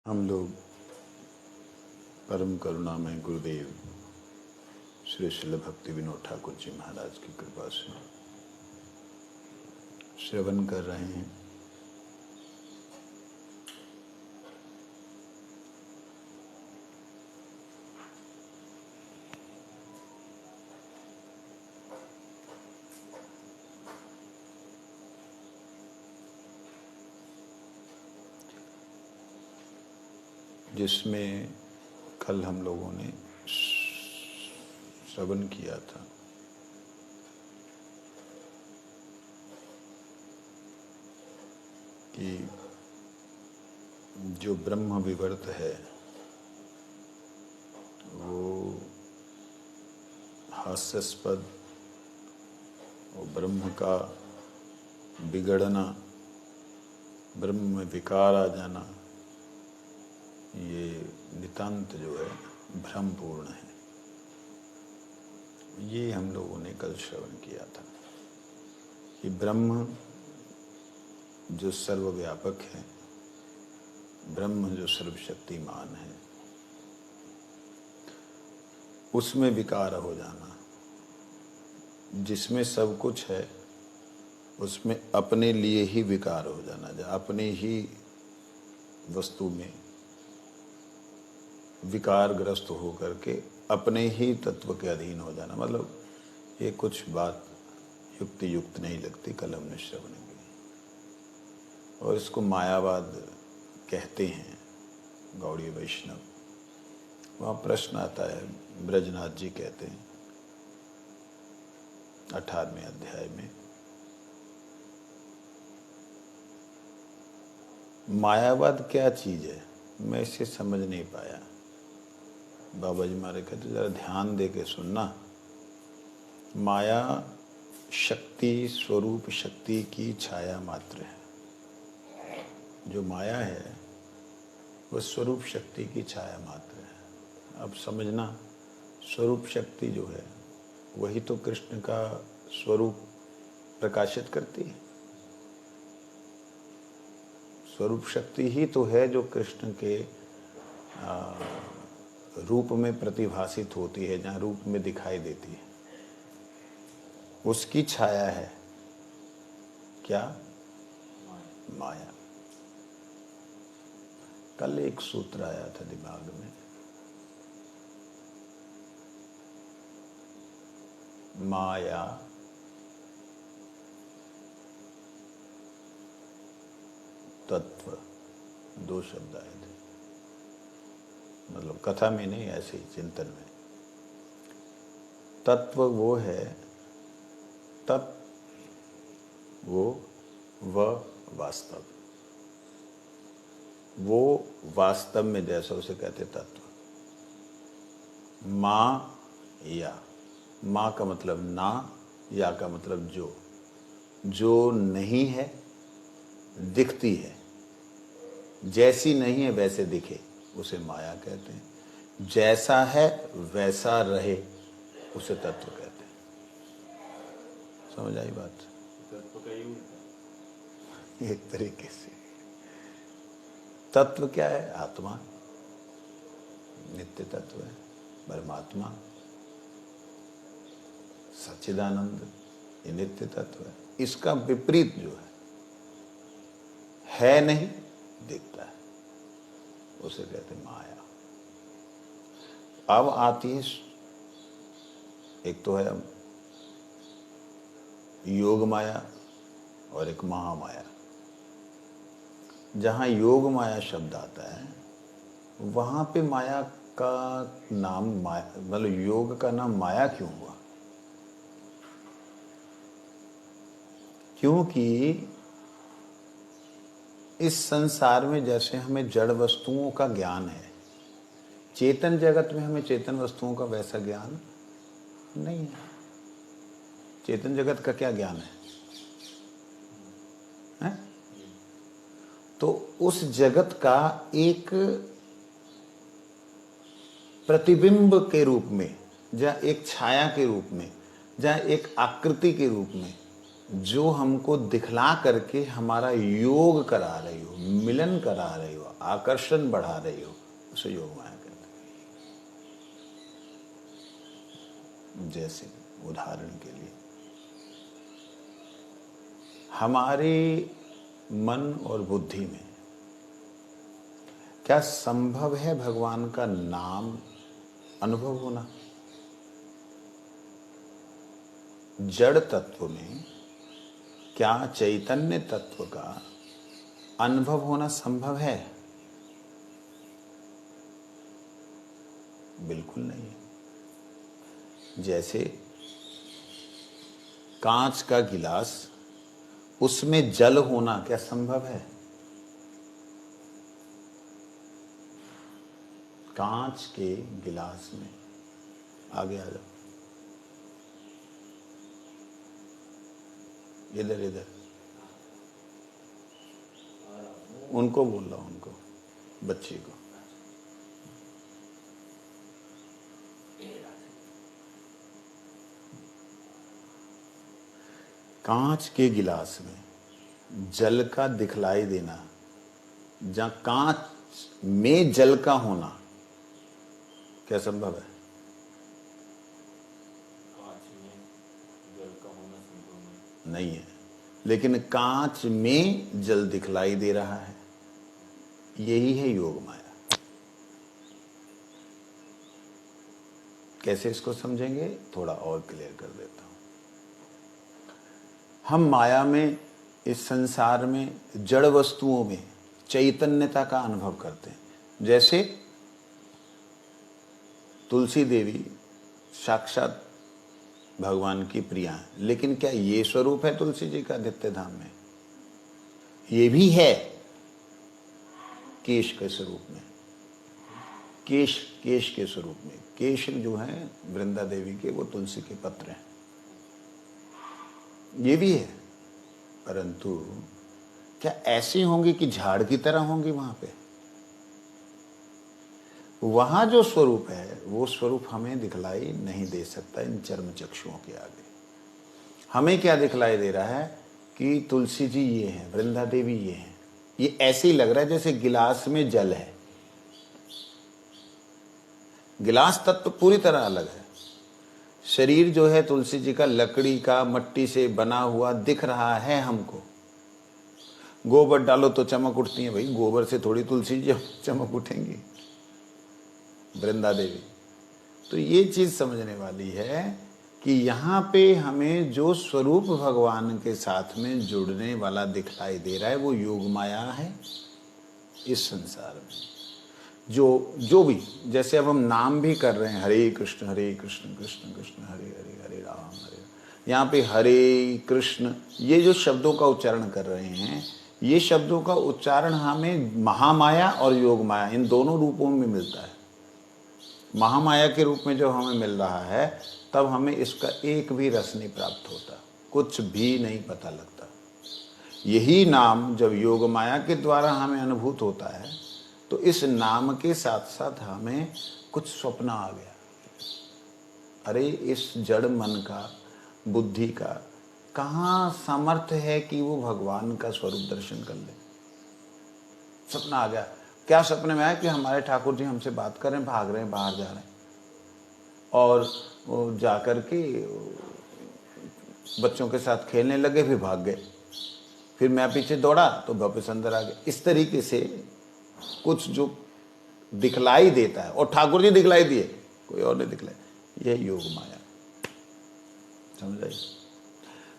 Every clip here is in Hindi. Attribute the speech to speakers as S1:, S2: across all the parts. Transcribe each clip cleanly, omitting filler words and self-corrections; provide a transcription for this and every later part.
S1: हम लोग परम करुणामय गुरुदेव श्री शिल भक्ति विनोद ठाकुर जी महाराज की कृपा से श्रवण कर रहे हैं। जिसमें कल हम लोगों ने श्रवण किया था कि जो ब्रह्म विवर्त है वो हास्यास्पद और ब्रह्म का बिगड़ना, ब्रह्म में विकार आ जाना, ये नितांत जो है भ्रमपूर्ण है। ये हम लोगों ने कल श्रवण किया था कि ब्रह्म जो सर्वव्यापक है, ब्रह्म जो सर्वशक्तिमान है, उसमें विकार हो जाना, जिसमें सब कुछ है उसमें अपने लिए ही विकार हो जाना, अपने ही वस्तु में विकारग्रस्त होकर के अपने ही तत्व के अधीन हो जाना। मतलब ये कुछ बात युक्ति युक्त नहीं लगती, कल हमने श्रवण की। और इसको मायावाद कहते हैं गौड़ीय वैष्णव। वहाँ प्रश्न आता है, ब्रजनाथ जी कहते हैं 18वें अध्याय में, मायावाद क्या चीज है, मैं इसे समझ नहीं पाया। बाबा जी महाराज कहते जरा ध्यान दे के सुनना। माया शक्ति, स्वरूप शक्ति की छाया मात्र है। जो माया है वह स्वरूप शक्ति की छाया मात्र है। अब समझना, स्वरूप शक्ति जो है वही तो कृष्ण का स्वरूप प्रकाशित करती है। स्वरूप शक्ति ही तो है जो कृष्ण के रूप में प्रतिभासित होती है, जहाँ रूप में दिखाई देती है, उसकी छाया है क्या? माया। कल एक सूत्र आया था दिमाग में, माया तत्व, दो शब्द आए थे। मतलब कथा में नहीं, ऐसे ही चिंतन में। तत्व वो है, तत्व वो, व वास्तव, वो वास्तव में जैसा उसे कहते तत्व। माँ या, माँ का मतलब ना, या का मतलब जो नहीं है दिखती है, जैसी नहीं है वैसे दिखे, उसे माया कहते हैं। जैसा है वैसा रहे, उसे तत्व कहते हैं। समझ आई बात?
S2: तत्व का ही
S1: एक तरीके से तत्व क्या है? आत्मा, नित्य तत्व है, परमात्मा, सच्चिदानंद, ये नित्य तत्व है। इसका विपरीत जो है नहीं, दिखता है, उसे कहते माया। अब आती है, एक तो है योग माया और एक महामाया। जहाँ योग माया शब्द आता है वहाँ पे माया का नाम माया, मतलब योग का नाम माया क्यों हुआ? क्योंकि इस संसार में जैसे हमें जड़ वस्तुओं का ज्ञान है, चेतन जगत में हमें चेतन वस्तुओं का वैसा ज्ञान नहीं है। चेतन जगत का क्या ज्ञान है? तो उस जगत का एक प्रतिबिंब के रूप में, या एक छाया के रूप में, या एक आकृति के रूप में जो हमको दिखला करके हमारा योग करा रही हो, मिलन करा रही हो, आकर्षण बढ़ा रही हो, उसे योग माया कहते हैं। जैसे उदाहरण के लिए हमारे मन और बुद्धि में क्या संभव है भगवान का नाम अनुभव होना? जड़ तत्व में क्या चैतन्य तत्व का अनुभव होना संभव है? बिल्कुल नहीं है। जैसे कांच का गिलास, उसमें जल होना क्या संभव है? कांच के गिलास में, आगे आ जाओ, इधर इधर, उनको बोल रहा हूं, उनको, बच्चे को। कांच के गिलास में जल का दिखलाई देना, जहां कांच में जल का होना क्या संभव है? नहीं है। लेकिन कांच में जल दिखलाई दे रहा है, यही है योग माया। कैसे इसको समझेंगे, थोड़ा और क्लियर कर देता हूं। हम माया में, इस संसार में, जड़ वस्तुओं में चैतन्यता का अनुभव करते हैं। जैसे तुलसी देवी साक्षात भगवान की प्रिया है, लेकिन क्या ये स्वरूप है तुलसी जी का नित्य धाम में? ये भी है केश के स्वरूप में, केश के स्वरूप में। केश जो है वृंदा देवी के, वो तुलसी के पत्र हैं, ये भी है। परंतु क्या ऐसी होंगी कि झाड़ की तरह होंगी? वहां जो स्वरूप है, वो स्वरूप हमें दिखलाई नहीं दे सकता इन चर्म चक्षुओं के आगे। हमें क्या दिखलाई दे रहा है कि तुलसी जी ये हैं, वृंदा देवी ये हैं। ये ऐसे ही लग रहा है जैसे गिलास में जल है। गिलास तत्व पूरी तरह अलग है। शरीर जो है तुलसी जी का लकड़ी का, मट्टी से बना हुआ दिख रहा है हमको। गोबर डालो तो चमक उठती है, भाई गोबर से थोड़ी तुलसी जी चमक उठेंगी, वृंदा देवी। तो ये चीज समझने वाली है कि यहाँ पे हमें जो स्वरूप भगवान के साथ में जुड़ने वाला दिखाई दे रहा है, वो योग माया है। इस संसार में जो भी, जैसे अब हम नाम भी कर रहे हैं, हरे कृष्ण कृष्ण कृष्ण हरे हरे, हरे राम हरे, यहाँ पे हरे कृष्ण, ये जो शब्दों का उच्चारण कर रहे हैं, ये शब्दों का उच्चारण हमें महामाया और योग माया, इन दोनों रूपों में मिलता है। महामाया के रूप में जो हमें मिल रहा है, तब हमें इसका एक भी रस नहीं प्राप्त होता, कुछ भी नहीं पता लगता। यही नाम जब योग माया के द्वारा हमें अनुभूत होता है, तो इस नाम के साथ साथ हमें कुछ स्वप्न आ गया। अरे इस जड़ मन का, बुद्धि का कहाँ सामर्थ्य है कि वो भगवान का स्वरूप दर्शन कर ले? सपना आ गया। क्या सपने में आया कि हमारे ठाकुर जी हमसे बात कर रहे हैं, भाग रहे हैं, बाहर जा रहे हैं, और वो जाकर के बच्चों के साथ खेलने लगे, फिर भाग गए। फिर मैं पीछे दौड़ा तो वापस अंदर आ गए। इस तरीके से कुछ जो दिखलाई देता है, और ठाकुर जी दिखलाई दिए, कोई और नहीं दिखलाई, यह योग माया। समझ आई?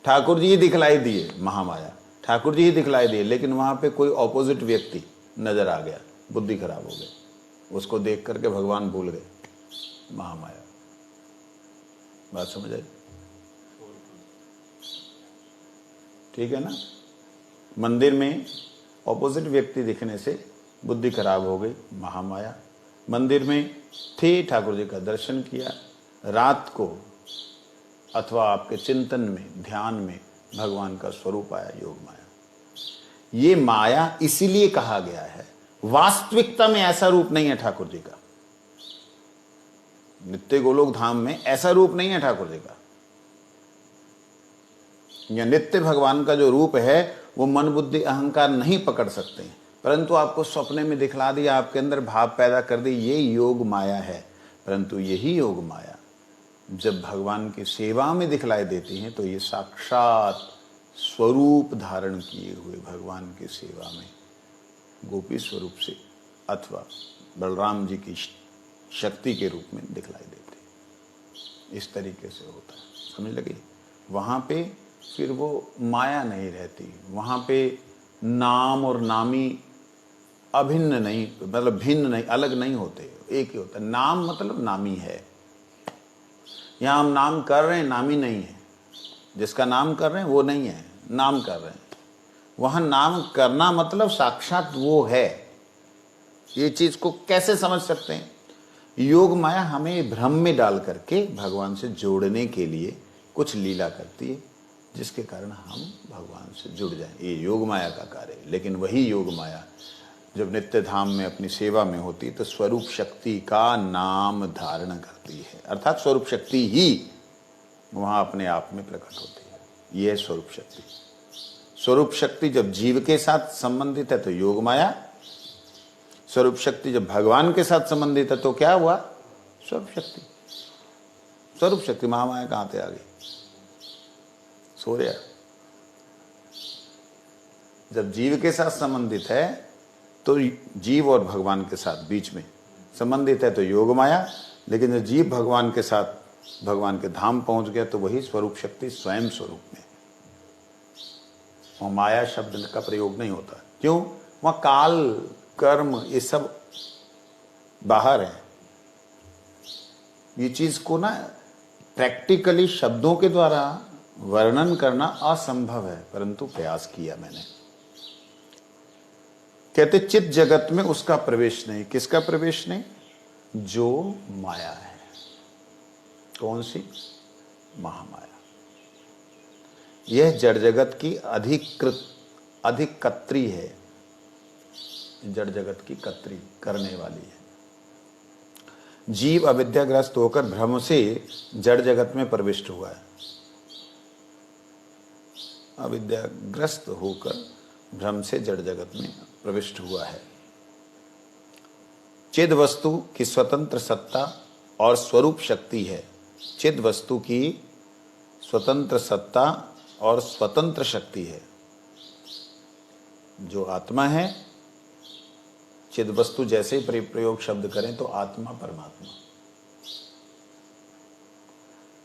S1: ठाकुर जी ही दिखलाई दिए, महामाया, ठाकुर जी ही दिखलाई दिए, लेकिन वहां पे कोई ऑपोजिट व्यक्ति नजर आ गया, बुद्धि खराब हो गई, उसको देख करके भगवान भूल गए, महामाया। बात समझ आई? ठीक है ना? मंदिर में ऑपोजिट व्यक्ति दिखने से बुद्धि खराब हो गई, महामाया। मंदिर में थे, ठाकुर जी का दर्शन किया, रात को अथवा आपके चिंतन में, ध्यान में भगवान का स्वरूप आया, योग माया। ये माया इसीलिए कहा गया है, वास्तविकता में ऐसा रूप नहीं है ठाकुर जी का। नित्य गोलोक धाम में ऐसा रूप नहीं है ठाकुर जी का। या नित्य भगवान का जो रूप है वो मन बुद्धि अहंकार नहीं पकड़ सकते हैं, परंतु आपको सपने में दिखला दिया, आपके अंदर भाव पैदा कर दी, ये योग माया है। परंतु यही योग माया जब भगवान की सेवा में दिखलाई देती हैं तो ये साक्षात स्वरूप धारण किए हुए भगवान की सेवा में गोपी स्वरूप से अथवा बलराम जी की शक्ति के रूप में दिखलाई देते हैं। इस तरीके से होता है, समझ लगी। वहाँ पे फिर वो माया नहीं रहती, वहाँ पे नाम और नामी अभिन्न नहीं, मतलब भिन्न नहीं, अलग नहीं होते, एक ही होता है। नाम मतलब नामी है। यहाँ हम नाम कर रहे हैं, नामी नहीं है। जिसका नाम कर रहे हैं वो नहीं है, नाम कर रहे हैं। वहाँ नाम करना मतलब साक्षात वो है। ये चीज को कैसे समझ सकते हैं? योग माया हमें भ्रम में डाल करके भगवान से जोड़ने के लिए कुछ लीला करती है, जिसके कारण हम भगवान से जुड़ जाएं। ये योग माया का कार्य है। लेकिन वही योग माया जब नित्य धाम में अपनी सेवा में होती तो स्वरूप शक्ति का नाम धारण करती है, अर्थात स्वरूप शक्ति ही वहां अपने आप में प्रकट होती है। यह स्वरूप शक्ति। स्वरूप शक्ति जब जीव के साथ संबंधित है तो योग माया, स्वरूप शक्ति जब भगवान के साथ संबंधित है तो क्या हुआ? स्वरूप शक्ति। स्वरूप शक्ति। महामाया कहां से आ गई? सूर्य। जब जीव के साथ संबंधित है तो जीव और भगवान के साथ बीच में संबंधित है तो योग माया, लेकिन जब जीव भगवान के साथ भगवान के धाम पहुंच गया तो वही स्वरूप शक्ति स्वयं स्वरूप में। वहां माया शब्द का प्रयोग नहीं होता। क्यों? वहां काल कर्म ये सब बाहर है। ये चीज को ना प्रैक्टिकली शब्दों के द्वारा वर्णन करना असंभव है, परंतु प्रयास किया मैंने। कहते चित्त जगत में उसका प्रवेश नहीं। किसका प्रवेश नहीं? जो माया है। कौन सी? महामाया। यह जड़ जगत की अधिक कत्री है। जड़ जगत की कत्री करने वाली है। जीव अविद्याग्रस्त होकर भ्रम से जड़ जगत में प्रविष्ट हुआ है। अविद्याग्रस्त होकर भ्रम से जड़ जगत में प्रविष्ट हुआ है। चिद वस्तु की स्वतंत्र सत्ता और स्वरूप शक्ति है। चिद वस्तु की स्वतंत्र सत्ता और स्वतंत्र शक्ति है। जो आत्मा है, चिद वस्तु जैसे प्रयोग शब्द करें तो आत्मा परमात्मा।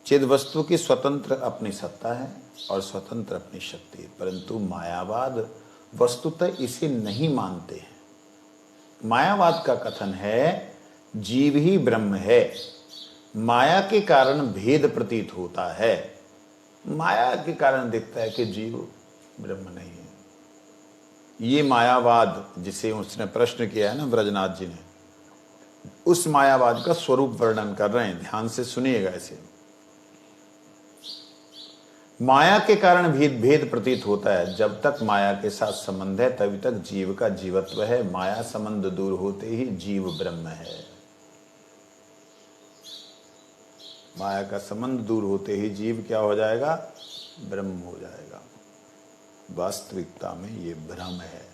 S1: चिद वस्तु की स्वतंत्र अपनी सत्ता है और स्वतंत्र अपनी शक्ति है, परंतु मायावाद वस्तुतः इसे नहीं मानते हैं। मायावाद का कथन है जीव ही ब्रह्म है, माया के कारण भेद प्रतीत होता है। माया के कारण दिखता है कि जीव ब्रह्म नहीं है। ये मायावाद जिसे उसने प्रश्न किया है ना ब्रजनाथ जी ने, उस मायावाद का स्वरूप वर्णन कर रहे हैं। ध्यान से सुनिएगा इसे। माया के कारण भेद प्रतीत होता है। जब तक माया के साथ संबंध है तभी तक जीव का जीवत्व है। माया संबंध दूर होते ही जीव ब्रह्म है। माया का संबंध दूर होते ही जीव क्या हो जाएगा? ब्रह्म हो जाएगा। वास्तविकता में ये भ्रम है।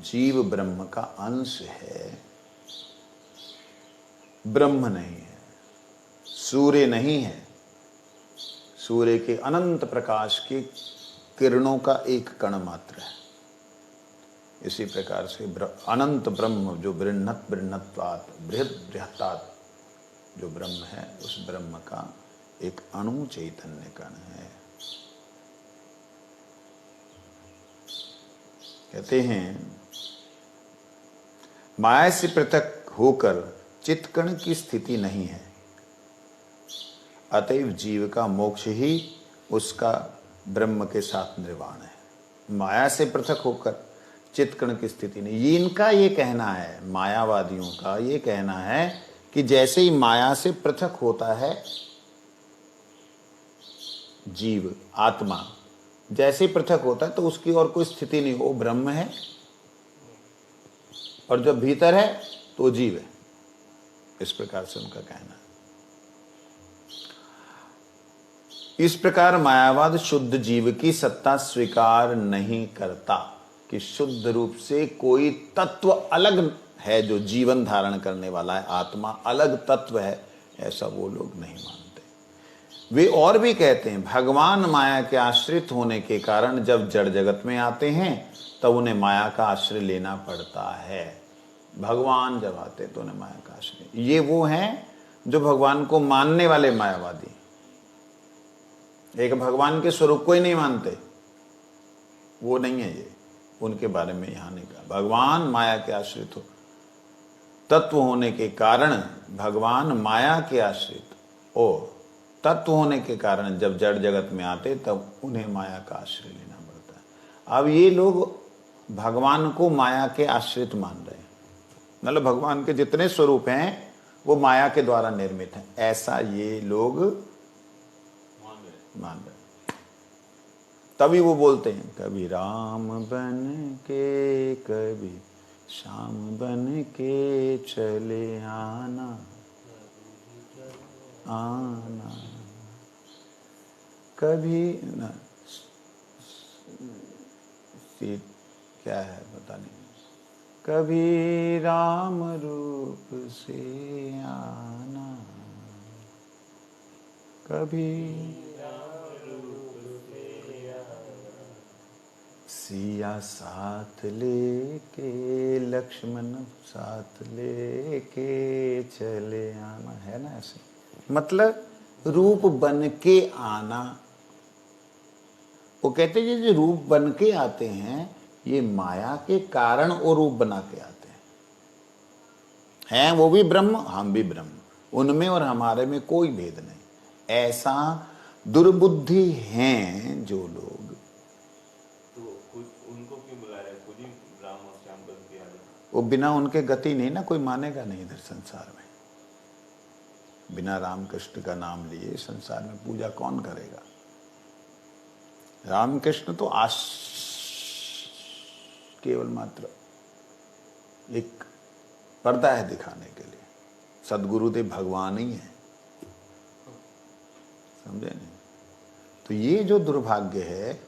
S1: जीव ब्रह्म का अंश है, ब्रह्म नहीं है। सूर्य नहीं है, सूर्य के अनंत प्रकाश के किरणों का एक कण मात्र है। इसी प्रकार से अनंत ब्रह्म जो बृहन्नत्वात् बृहत् बृहत्तात् जो ब्रह्म है, उस ब्रह्म का एक अणु चैतन्य कण है। कहते हैं माया से पृथक होकर चित्कण की स्थिति नहीं है, अतएव जीव का मोक्ष ही उसका ब्रह्म के साथ निर्वाण है। माया से पृथक होकर चित्कण की स्थिति नहीं। ये इनका ये कहना है, मायावादियों का ये कहना है कि जैसे ही माया से पृथक होता है जीव आत्मा, जैसे ही पृथक होता है तो उसकी और कोई स्थिति नहीं, वो ब्रह्म है, और जब भीतर है तो जीव है। इस प्रकार से उनका कहना है। इस प्रकार मायावाद शुद्ध जीव की सत्ता स्वीकार नहीं करता कि शुद्ध रूप से कोई तत्व अलग है जो जीवन धारण करने वाला है, आत्मा अलग तत्व है, ऐसा वो लोग नहीं मानते। वे और भी कहते हैं भगवान माया के आश्रित होने के कारण जब जड़ जगत में आते हैं तब उन्हें माया का आश्रय लेना पड़ता है। भगवान जब आते तो उन्हें माया का आश्रय, ये वो हैं जो भगवान को मानने वाले मायावादी, एक भगवान के स्वरूप को ही नहीं मानते, वो नहीं है ये, उनके बारे में यहां नहीं कहा। भगवान माया के आश्रित हो, तत्व होने के कारण भगवान माया के आश्रित हो, तत्व होने के कारण जब जड़ जगत में आते तब उन्हें माया का आश्रय लेना पड़ता है। अब ये लोग भगवान को माया के आश्रित मान रहे हैं, मतलब भगवान के जितने स्वरूप हैं वो माया के द्वारा निर्मित हैं, ऐसा ये लोग मान रहे। तभी वो बोलते हैं कभी राम बन के कभी श्याम बन के चले आना आना, कभी न क्या है पता नहीं, कभी राम रूप से आना, कभी सिया साथ लेके लक्ष्मण साथ लेके चले आना, है ना ऐसे, मतलब रूप बन के आना। वो कहते हैं जो रूप बन के आते हैं ये माया के कारण वो रूप बना के आते हैं वो भी ब्रह्म, हम भी ब्रह्म, उनमें और हमारे में कोई भेद नहीं। ऐसा दुर्बुद्धि हैं जो लोग।
S2: उनको क्यों बुलाया, खुद ही राम और श्याम बन के आ गए?
S1: वो बिना उनके गति नहीं ना, कोई मानेगा नहीं इधर संसार में। बिना राम कृष्ण का नाम लिए संसार में पूजा कौन करेगा? राम कृष्ण तो केवल मात्र एक पर्दा है दिखाने के लिए, सदगुरुदेव भगवान ही है, समझे नहीं? तो ये जो दुर्भाग्य है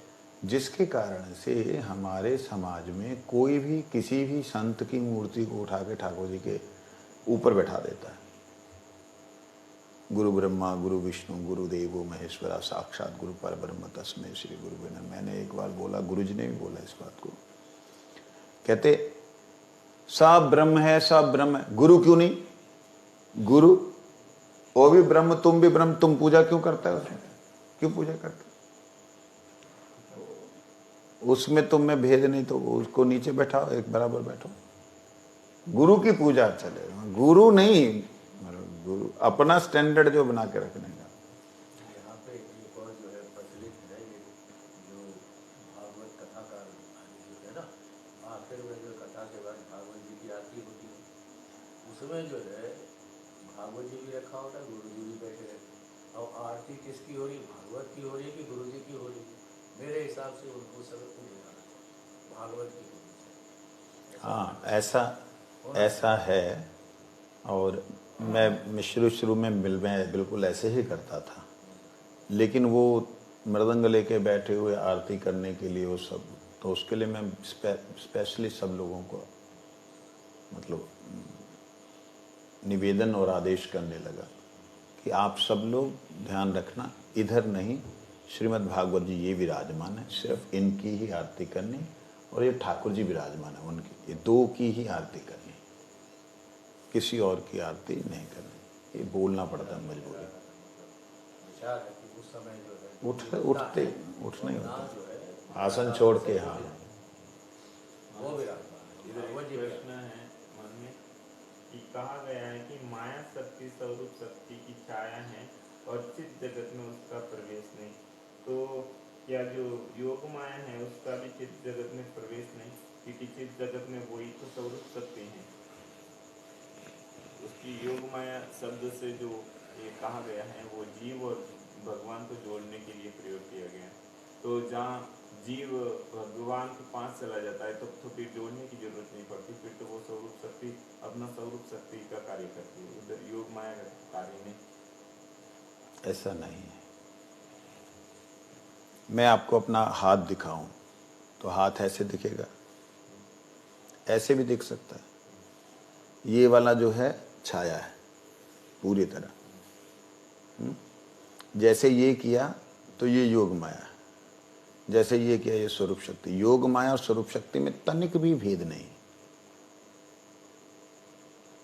S1: जिसके कारण से हमारे समाज में कोई भी किसी भी संत की मूर्ति को उठा के ठाकुर जी के ऊपर बैठा देता है। गुरु ब्रह्मा गुरु विष्णु गुरु देवो महेश्वरा साक्षात गुरु परब्रह्म तस्मै श्री गुरुवे नमः। मैंने एक बार बोला, गुरु जी ने भी बोला इस बात को, कहते सब ब्रह्म है, सब ब्रह्म है, गुरु क्यों नहीं? गुरु वो भी ब्रह्म, तुम भी ब्रह्म, तुम पूजा क्यों करता है उसमें? क्यों पूजा करता है? उसमें तुम में भेद नहीं तो उसको नीचे बैठाओ, एक बराबर बैठो। गुरु की पूजा चले, गुरु नहीं, गुरु अपना स्टैंडर्ड जो बना के रखने का।
S3: यहाँ पे एक और जो है प्रचलित है, ये जो भागवत कथा का है ना, आखिर में जो कथा के बाद भागवत जी की आरती होती है, उसमें जो है भागवत जी भी रखा होता है, गुरु जी भी बैठे रहते। और आरती किसकी हो रही, भागवत की हो रही है कि गुरु जी की हो रही है? मेरे हिसाब से उनको सबको दिखाना चाहिए भागवत की होनी चाहिए।
S1: हाँ ऐसा है। और मैं शुरू में बिल्कुल ऐसे ही करता था, लेकिन वो मृदंग लेके बैठे हुए आरती करने के लिए वो सब, तो उसके लिए मैं स्पेशली सब लोगों को मतलब निवेदन और आदेश करने लगा कि आप सब लोग ध्यान रखना, इधर नहीं, श्रीमद् भागवत जी ये विराजमान है, सिर्फ इनकी ही आरती करनी, और ये ठाकुर जी विराजमान है उनकी, ये दो की ही आरती करनी, किसी और की आरती नहीं करनी। ये बोलना पड़ता है मजबूरी।
S3: उस समय जो है
S1: उठना ही होता, आसन छोड़ के। हाँ
S3: वो भी
S2: प्रश्न है मन में कि कहा गया है कि माया शक्ति स्वरूप शक्ति की छाया है और चित्त जगत में उसका प्रवेश नहीं, तो क्या जो योग माया है उसका भी चित्त जगत में प्रवेश नहीं? क्योंकि चित्त जगत में वही तो स्वरूप शक्ति है। उसकी योग माया शब्द से जो ये कहा गया है वो जीव और भगवान को जोड़ने के लिए प्रयोग किया गया है। तो जहाँ जीव भगवान के पास चला जाता है तो फिर जोड़ने की जरूरत नहीं पड़ती, फिर तो वो स्वरूप शक्ति अपना स्वरूप शक्ति का कार्य करती है, उधर योग माया का कार्य नहीं।
S1: ऐसा नहीं है, मैं आपको अपना हाथ दिखाऊं तो हाथ ऐसे दिखेगा, ऐसे भी दिख सकता है। ये वाला जो है छाया है पूरी तरह। जैसे ये किया तो ये योग माया है, जैसे ये किया ये स्वरूप शक्ति। योग माया और स्वरूप शक्ति में तनिक भी भेद नहीं,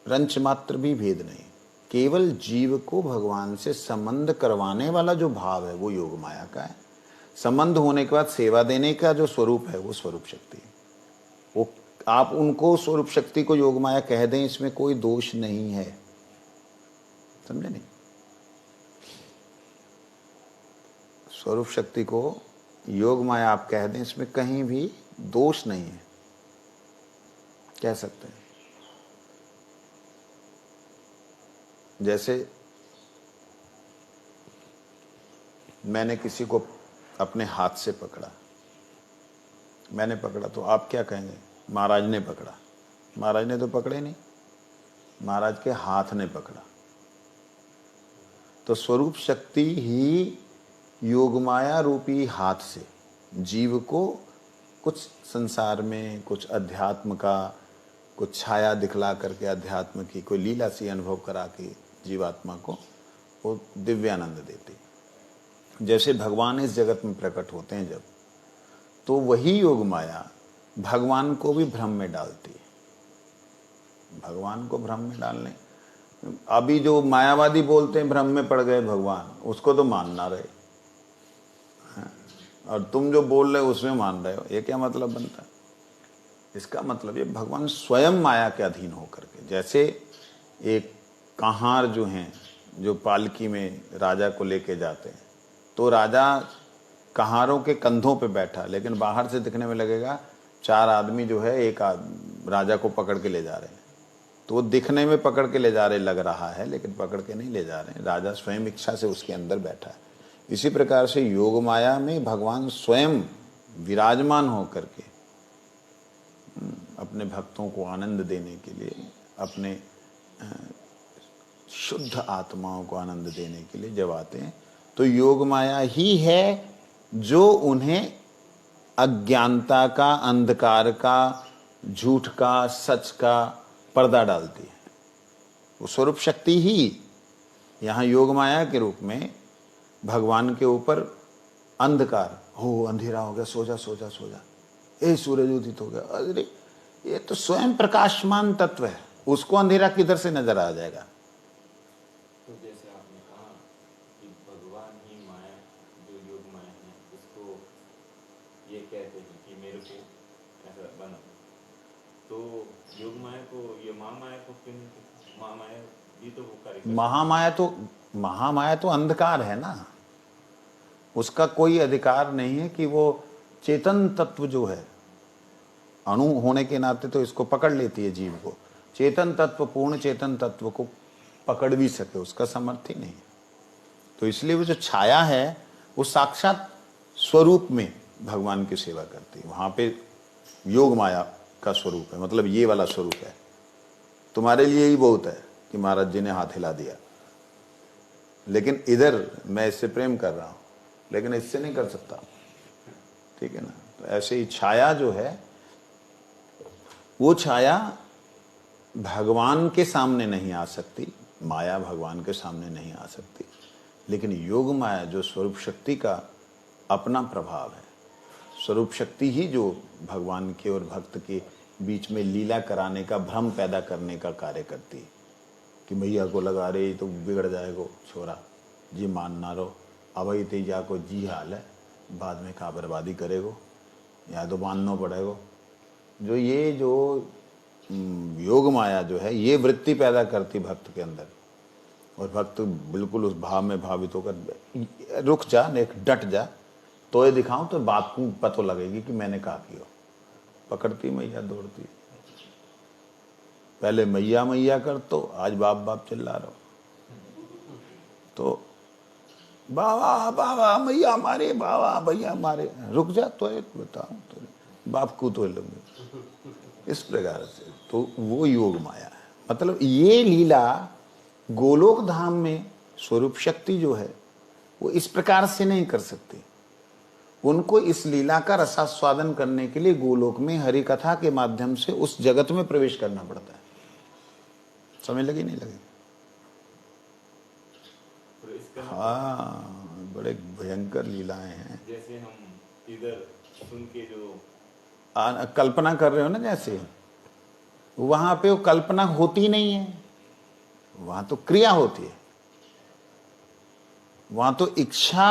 S1: रंच मात्र भी भेद नहीं। केवल जीव को भगवान से संबंध करवाने वाला जो भाव है वो योग माया का है। संबंध होने के बाद सेवा देने का जो स्वरूप है वो स्वरूप शक्ति है। वो आप उनको स्वरूप शक्ति को योग माया कह दें, इसमें कोई दोष नहीं है, समझे नहीं। स्वरूप शक्ति को योग माया आप कह दें, इसमें कहीं भी दोष नहीं है, कह सकते हैं। जैसे मैंने किसी को अपने हाथ से पकड़ा, मैंने पकड़ा तो आप क्या कहेंगे? महाराज ने पकड़ा। महाराज ने तो पकड़े नहीं, महाराज के हाथ ने पकड़ा। तो स्वरूप शक्ति ही योगमाया रूपी हाथ से जीव को कुछ संसार में कुछ अध्यात्म का कुछ छाया दिखला करके अध्यात्म की कोई लीला सी अनुभव करा के जीवात्मा को वो दिव्यानंद देती। जैसे भगवान इस जगत में प्रकट होते हैं जब, तो वही योग माया भगवान को भी भ्रम में डालती है। भगवान को भ्रम में डालने, अभी जो मायावादी बोलते हैं भ्रम में पड़ गए भगवान, उसको तो मान ना रहे, और तुम जो बोल रहे हो उसमें मान रहे हो, ये क्या मतलब बनता है? इसका मतलब ये भगवान स्वयं माया के अधीन होकर के, जैसे एक कहार जो हैं जो पालकी में राजा को लेके जाते हैं, तो राजा कहारों के कंधों पे बैठा, लेकिन बाहर से दिखने में लगेगा चार आदमी जो है एक राजा को पकड़ के ले जा रहे हैं। तो वो दिखने में पकड़ के ले जा रहे लग रहा है, लेकिन पकड़ के नहीं ले जा रहे हैं, राजा स्वयं इच्छा से उसके अंदर बैठा है। इसी प्रकार से योग माया में भगवान स्वयं विराजमान होकर के अपने भक्तों को आनंद देने के लिए, अपने शुद्ध आत्माओं को आनंद देने के लिए जब आते हैं, तो योग माया ही है जो उन्हें अज्ञानता का, अंधकार का, झूठ का, सच का पर्दा डालती है। वो स्वरूप शक्ति ही यहाँ योग माया के रूप में भगवान के ऊपर अंधकार हो, अंधेरा हो गया, सो जा सो जा सो जा, ए सूरज उदित हो गया, अरे ये तो स्वयं प्रकाशमान तत्व है, उसको अंधेरा किधर से नजर आ जाएगा?
S2: तो जैसे आपने कहा कि भगवान ही माया, जो योग माया है, उसको ये कहते हैं कि मेरे को ऐसा बना, तो योग माया को, ये महामाया को क्यों नहीं कहते? महामाया भी तो वो कार्य,
S1: महामाया तो अंधकार है ना, उसका कोई अधिकार नहीं है कि वो चेतन तत्व जो है, अणु होने के नाते तो इसको पकड़ लेती है जीव को, चेतन तत्व, पूर्ण चेतन तत्व को पकड़ भी सके, उसका सामर्थ्य नहीं है। तो इसलिए वो जो छाया है वो साक्षात स्वरूप में भगवान की सेवा करती है। वहां पे योग माया का स्वरूप है, मतलब ये वाला स्वरूप है। तुम्हारे लिए ही बहुत है कि महाराज जी ने हाथ हिला दिया, लेकिन इधर मैं इससे प्रेम कर रहा हूं, लेकिन इससे नहीं कर सकता, ठीक है ना। तो ऐसे ही छाया जो है, वो छाया भगवान के सामने नहीं आ सकती, माया भगवान के सामने नहीं आ सकती, लेकिन योग माया जो स्वरूप शक्ति का अपना प्रभाव है, स्वरूप शक्ति ही जो भगवान के और भक्त के बीच में लीला कराने का, भ्रम पैदा करने का कार्य करती है कि भैया को लगा रही तो बिगड़ जाएगा छोरा जी, मान ना रहो, अब ही तेजा को जी हाल है, बाद में का बर्बादी करेगो, या तो मानना पड़ेगा। जो ये जो योग माया जो है, ये वृत्ति पैदा करती भक्त के अंदर, और भक्त बिल्कुल उस भाव में भावित होकर रुक जा, एक डट जा, तो ये दिखाऊं तो बात को पता लगेगी कि मैंने कहा किया। पकड़ती मैया दौड़ती, पहले मैया मैया कर, तो आज बाप बाप चिल्ला रहा हो, तो बाबा बाबा मैया मारे, बाबा भैया मारे, रुक जा तो बताऊं तो बाप को तो लगे, इस प्रकार से। तो वो योग माया है, मतलब ये लीला गोलोक धाम में स्वरूप शक्ति जो है वो इस प्रकार से नहीं कर सकती, उनको इस लीला का रसास्वादन करने के लिए गोलोक में हरि कथा के माध्यम से उस जगत में प्रवेश करना पड़ता है। समझ लगी नहीं लगी?
S2: तो इसका
S1: हाँ, बड़े भयंकर लीलाएं हैं।
S2: जैसे हम इधर सुन के जो
S1: कल्पना कर रहे हो ना, जैसे वहां पे वो कल्पना होती नहीं है, वहां तो क्रिया होती है, वहां तो इच्छा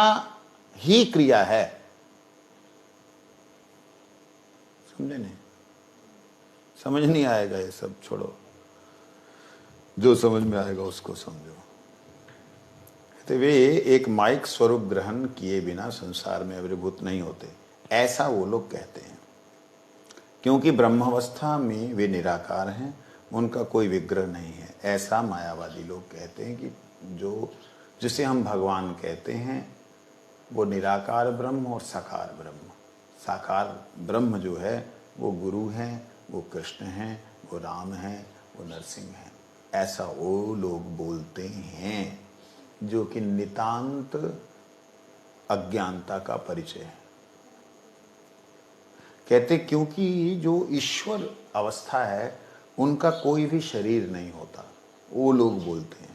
S1: ही क्रिया है। समझे नहीं? समझ नहीं आएगा ये सब छोड़ो, जो समझ में आएगा उसको समझो। तो वे एक माइक स्वरूप ग्रहण किए बिना संसार में आविर्भूत नहीं होते, ऐसा वो लोग कहते हैं। क्योंकि ब्रह्मावस्था में वे निराकार हैं, उनका कोई विग्रह नहीं है, ऐसा मायावादी लोग कहते हैं कि जिसे हम भगवान कहते हैं वो निराकार ब्रह्म और साकार ब्रह्म। साकार ब्रह्म जो है वो गुरु हैं, वो कृष्ण हैं, वो राम हैं, वो नरसिंह हैं, ऐसा वो लोग बोलते हैं, जो कि नितांत अज्ञानता का परिचय है। कहते क्योंकि जो ईश्वर अवस्था है उनका कोई भी शरीर नहीं होता, वो लोग बोलते हैं।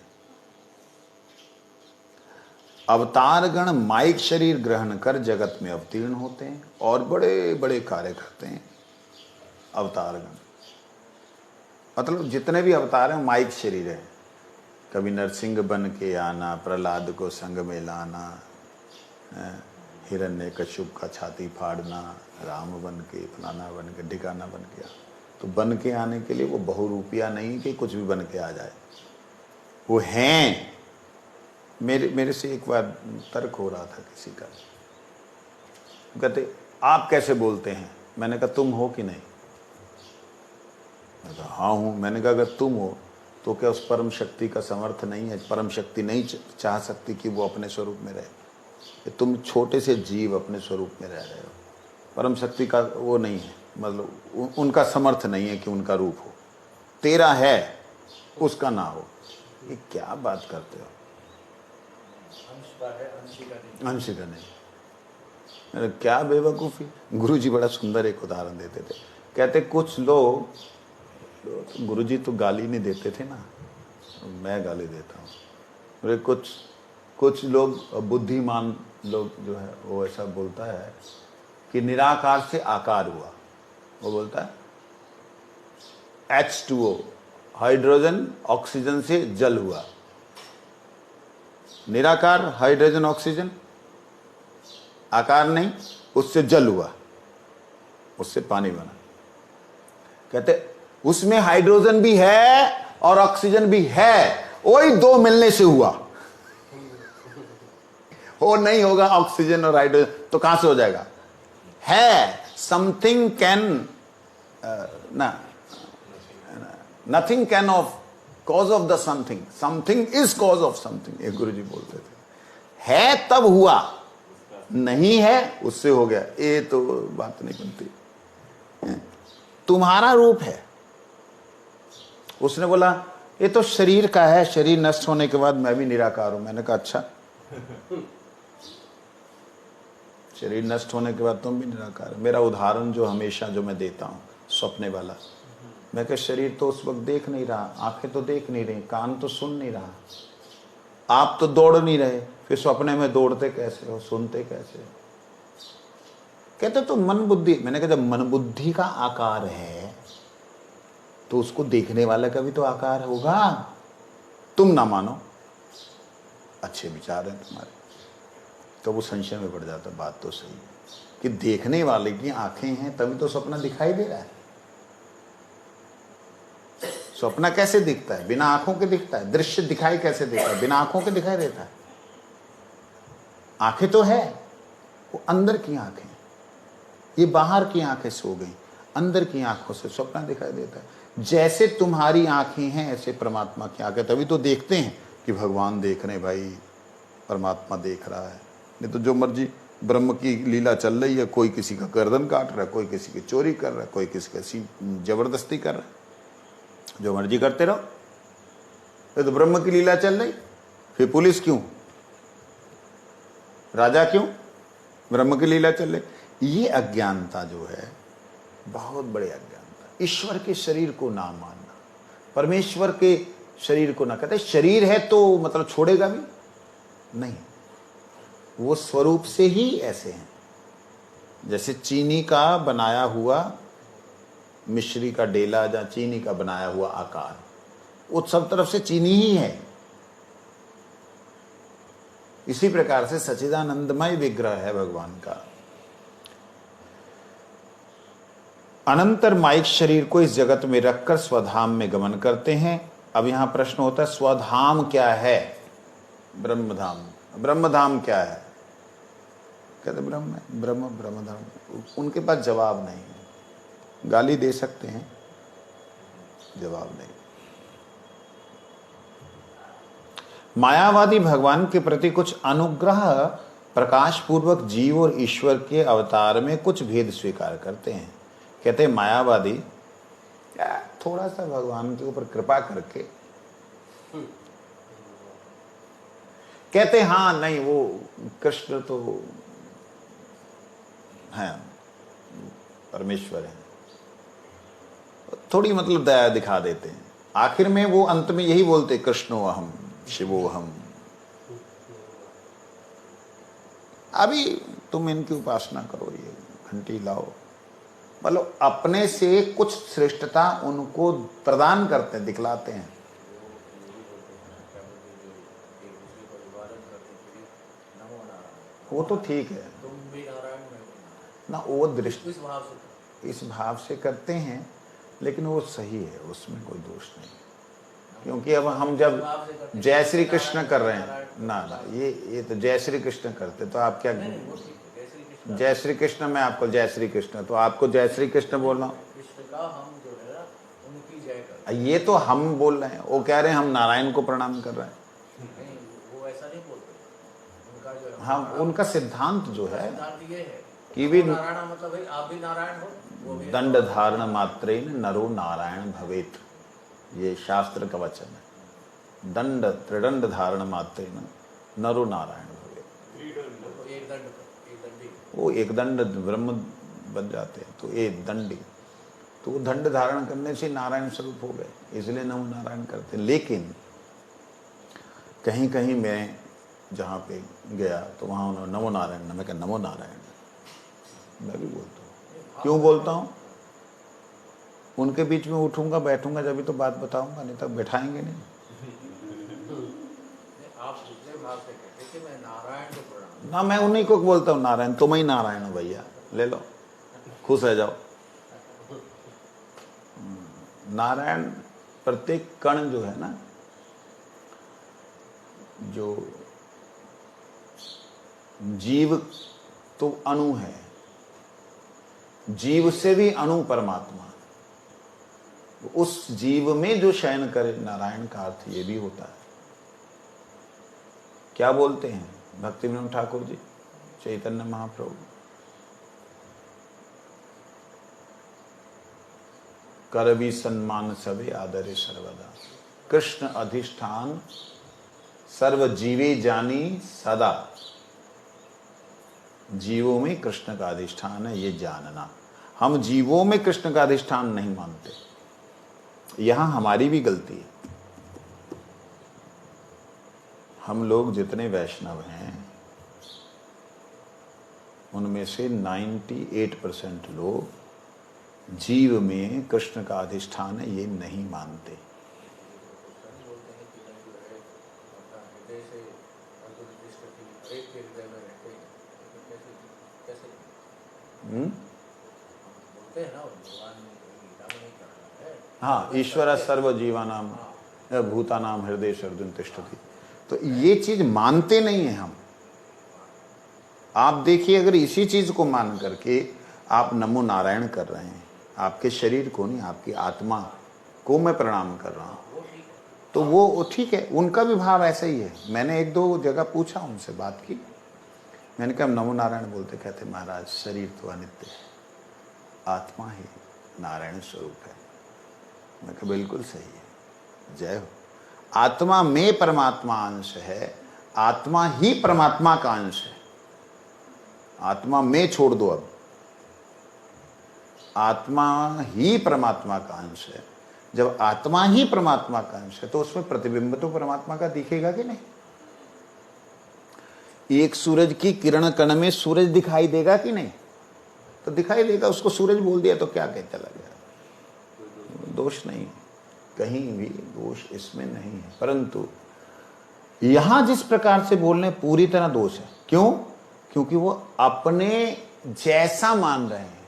S1: अवतारगण माइक शरीर ग्रहण कर जगत में अवतीर्ण होते हैं और बड़े बड़े कार्य करते हैं। अवतारगण मतलब जितने भी अवतार हैं माइक शरीर है। कभी नरसिंह बन के आना, प्रहलाद को संग में लाना, हिरण्यकश्यप का छाती फाड़ना, राम बन के, फलाना बन के, ढिकाना बन के। तो बन के आने के लिए वो बहुरूपिया नहीं कि कुछ भी बन के आ जाए, वो हैं। मेरे से एक बार तर्क हो रहा था किसी का, कहते आप कैसे बोलते हैं? मैंने कहा तुम हो कि नहीं? मैं कहा हाँ हूँ। मैंने कहा अगर तुम हो तो क्या उस परम शक्ति का समर्थ नहीं है? परम शक्ति नहीं चाह सकती कि वो अपने स्वरूप में रहे? तुम छोटे से जीव अपने स्वरूप में रह रहे हो, परम शक्ति का वो नहीं है, मतलब उनका समर्थ नहीं है कि उनका रूप हो। तेरा है, उसका ना हो। ये क्या बात करते हो? अंश का नहीं। क्या बेवकूफ़ी। गुरुजी बड़ा सुंदर एक उदाहरण देते थे। कहते कुछ लोग, गुरुजी तो गाली नहीं देते थे ना, मैं गाली देता हूँ। कुछ लोग बुद्धिमान लोग जो है वो ऐसा बोलता है कि निराकार से आकार हुआ। वो बोलता है H2O, हाइड्रोजन ऑक्सीजन से जल हुआ। निराकार हाइड्रोजन ऑक्सीजन, आकार नहीं, उससे जल हुआ, उससे पानी बना। कहते उसमें हाइड्रोजन भी है और ऑक्सीजन भी है, वही दो मिलने से हुआ। वो नहीं होगा ऑक्सीजन और हाइड्रोजन तो कहां से हो जाएगा? है something can nothing can of cause of the something, something is cause of something, एक गुरुजी बोलते थे। है तब हुआ, नहीं है उससे हो गया। ये तो बात नहीं बनती। तुम्हारा रूप है। उसने बोला ये तो शरीर का है, शरीर नष्ट होने के बाद मैं भी निराकार हूं। मैंने कहा अच्छा, शरीर नष्ट होने के बाद तुम भी निराकार। मेरा उदाहरण जो हमेशा जो मैं देता हूं, सपने वाला, मैं कहा शरीर तो उस वक्त देख नहीं रहा, आंखें तो देख नहीं रही, कान तो सुन नहीं रहा, आप तो दौड़ नहीं रहे, फिर सपने में दौड़ते कैसे हो, सुनते कैसे हो? कहते तो मन बुद्धि। मैंने कहा जब मन बुद्धि का आकार है तो उसको देखने वाले का भी तो आकार होगा। तुम ना मानो, अच्छे विचार हैं तुम्हारे, तो वो संशय में पड़ जाता। बात तो सही है कि देखने वाले की आंखें हैं तभी तो सपना दिखाई दे रहा है। सपना कैसे दिखता है? बिना आंखों के दिखता है। दृश्य दिखाई कैसे देता है? बिना आंखों के दिखाई देता है। आंखें तो है, वो अंदर की आंखें, ये बाहर की आंखें सो गई, अंदर की आंखों से सपना दिखाई देता है। जैसे तुम्हारी आंखें हैं ऐसे परमात्मा की आंखें, तभी तो देखते हैं कि भगवान देख रहे हैं, भाई परमात्मा देख रहा है। नहीं तो जो मर्जी ब्रह्म की लीला चल रही है, कोई किसी का गर्दन काट रहा है, कोई किसी की चोरी कर रहा है, कोई किसी की जबरदस्ती कर रहा है, जो मर्जी करते रहो। ये तो ब्रह्म की लीला चल रही, फिर पुलिस क्यों, राजा क्यों? ब्रह्म की लीला चले। ये अज्ञानता जो है बहुत बड़ी अज्ञानता। ईश्वर के शरीर को ना मानना, परमेश्वर के शरीर को ना, कहते शरीर है तो मतलब छोड़ेगा भी नहीं, वो स्वरूप से ही ऐसे हैं। जैसे चीनी का बनाया हुआ, मिश्री का डेला या चीनी का बनाया हुआ आकार, वो सब तरफ से चीनी ही है। इसी प्रकार से सच्चिदानंदमय विग्रह है भगवान का। अनंतर माइक शरीर को इस जगत में रखकर स्वधाम में गमन करते हैं। अब यहां प्रश्न होता है स्वधाम क्या है? ब्रह्मधाम। ब्रह्मधाम क्या है? कहते ब्रह्म है, ब्रह्म ब्रह्मधाम। उनके पास जवाब नहीं है। गाली दे सकते हैं, जवाब नहीं। मायावादी भगवान के प्रति कुछ अनुग्रह प्रकाश पूर्वक जीव और ईश्वर के अवतार में कुछ भेद स्वीकार करते हैं। कहते हैं मायावादी थोड़ा सा भगवान के ऊपर कृपा करके कहते हाँ नहीं वो कृष्ण तो है, परमेश्वर है, थोड़ी मतलब दया दिखा देते हैं। आखिर में वो अंत में यही बोलते कृष्णो अहम शिवो हम। अभी तुम इनकी उपासना करो, ये घंटी लाओ, मतलब अपने से कुछ श्रेष्ठता उनको प्रदान करते हैं, दिखलाते हैं। वो तो ठीक है
S3: तुम भी नारायण
S1: ना, वो दृष्टि
S3: इस
S1: इस भाव से करते हैं, लेकिन वो सही है, उसमें कोई दोष नहीं। क्योंकि अब हम जब जय श्री कृष्ण कर रहे हैं ना ये तो जय श्री कृष्ण करते, तो आप क्या जय श्री कृष्ण, मैं आपको जय श्री कृष्ण, तो आपको जय श्री कृष्ण बोलना,
S3: कृष्ण का हम जो है ना उनकी जय कर।
S1: ये तो हम बोल रहे हैं, वो कह रहे हैं हम नारायण को प्रणाम कर रहे हैं।
S3: नहीं, वो ऐसा नहीं बोलते। उनका जो है
S1: हाँ, उनका सिद्धांत जो है
S3: सिद्धांत ये है
S1: कि भी
S3: नारायण मतलब भाई आप भी नारायण हो, वो भी
S1: दंड धारण मात्रेन नरो नारायण भवेत, ये शास्त्र का वचन है। दंड त्रिदंड धारण मात्रेन नरो नारायण भवेत।
S3: एक दंड
S1: वो एक दंड ब्रह्म बन जाते हैं, तो एक दंडी, तो दंड धारण करने से नारायण स्वरूप हो गए, इसलिए नमो नारायण करते। लेकिन कहीं कहीं मैं जहाँ पे गया तो वहाँ उन्होंने नमो नारायण, मैं कहा नमो नारायण, मैं भी बोलता हूँ। क्यों बोलता हूँ? उनके बीच में उठूंगा बैठूंगा जब भी तो बात बताऊंगा, नहीं तो बैठाएंगे नहीं।
S3: आप दूसरे भाव से कहते कि मैं नारायण को प्रणाम
S1: ना, मैं उन्हीं को बोलता हूँ नारायण, तुम ही नारायण हो भैया, ले लो, खुश हो जाओ। नारायण प्रत्येक कण जो है ना, जो जीव तो अणु है, जीव से भी अणु परमात्मा, उस जीव में जो शयन करे, नारायण का अर्थ ये भी होता है। क्या बोलते हैं भक्ति विनोद ठाकुर जी, चैतन्य महाप्रभु, करवी सम्मान सवे आदरे सर्वदा, कृष्ण अधिष्ठान सर्व जीवे जानी सदा। जीवों में कृष्ण का अधिष्ठान है, ये जानना। हम जीवों में कृष्ण का अधिष्ठान नहीं मानते, यहां हमारी भी गलती है। हम लोग जितने वैष्णव हैं उनमें से 98% लोग जीव में कृष्ण का अधिष्ठान है ये नहीं मानते।
S3: बोलते हैं कि जो है अपना हृदय से अर्जुन कृष्ण की हरेक के हृदय में रहते हैं, तो कैसे बोलते हैं ना भगवान ने गीता में नहीं कहा है।
S1: हाँ, ईश्वर सर्व जीवानाम भूतानाम हृदय अर्जुन तिष्ठति, तो ये चीज मानते नहीं है हम। आप देखिए, अगर इसी चीज को मान करके आप नमो नारायण कर रहे हैं, आपके शरीर को नहीं, आपकी आत्मा को मैं प्रणाम कर रहा हूं, तो वो ठीक है, उनका भी भाव ऐसा ही है। मैंने एक दो जगह पूछा, उनसे बात की, मैंने कहा नमो नारायण बोलते, कहते महाराज शरीर तो अनित्य है, आत्मा ही नारायण स्वरूप है। मैं कहा बिल्कुल सही है, जय हो। आत्मा में परमात्मा अंश है, आत्मा ही परमात्मा का अंश है। आत्मा में छोड़ दो। अब आत्मा ही परमात्मा का अंश है। जब आत्मा ही परमात्मा का अंश है तो उसमें प्रतिबिंब तो परमात्मा का दिखेगा कि नहीं? एक सूरज की किरण कण में सूरज दिखाई देगा कि नहीं? तो दिखाई देगा। उसको सूरज बोल दिया तो क्या कह चला गया? दोष नहीं, कहीं भी दोष इसमें नहीं है। परंतु यहां जिस प्रकार से बोलने पूरी तरह दोष है। क्यों? क्योंकि वो अपने जैसा मान रहे हैं।